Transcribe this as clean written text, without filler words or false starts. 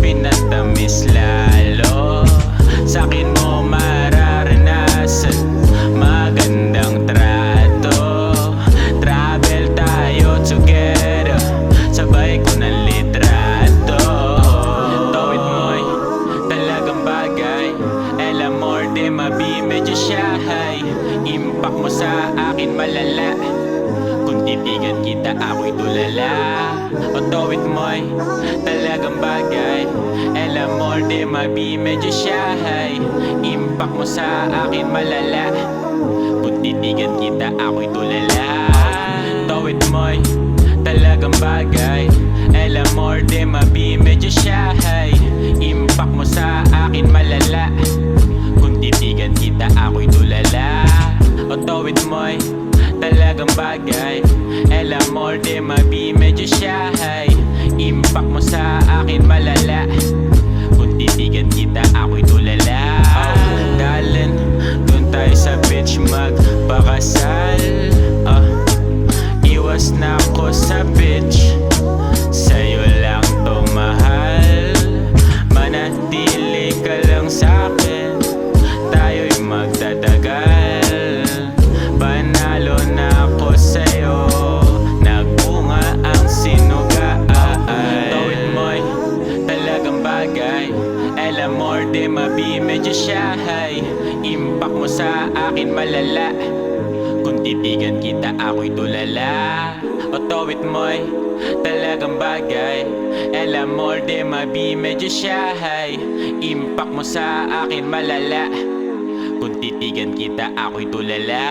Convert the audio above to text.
pinatamis lalo. Sa'kin mo mararanasan magandang trato. Travel tayo together, sabay ko ng litrato. Tawid mo'y talagang bagay, el amor de mabi medyo shy. Impact mo sa akin malala, kung titigan kita ako'y tulala. O tawid mo'y talagang bagay, el amor de mabi medyo shy. Impact mo sa akin malala, kung titigan kita ako'y tulala. Tawid mo'y talagang bagay, el amor de mabi medyo shy. Impact mo sa akin malala, kung titigan kita ako'y tulala. O tawid mo'y talagang bagay, el amor de mabi medyo shy. Impact mo sa akin malala, kung titigan kita ako'y tulala. Darling, dun tayo sa beach magpakasal. Iwas na ako sa beach, sa'yo lang to mahal. Manatili ka lang sa'kin, tayo'y magtatagal. Panalo na ako sa'yo, nagbunga ang sinugaan. Tawid mo'y talagang bagay, el amor de mabi medyo shy. Impact mo sa akin malala, kung titigan kita ako'y tulala. O tawid mo'y talagang bagay, el amor de mabi medyo shy. Impact mo sa akin malala, kung titigan kita ako'y tulala.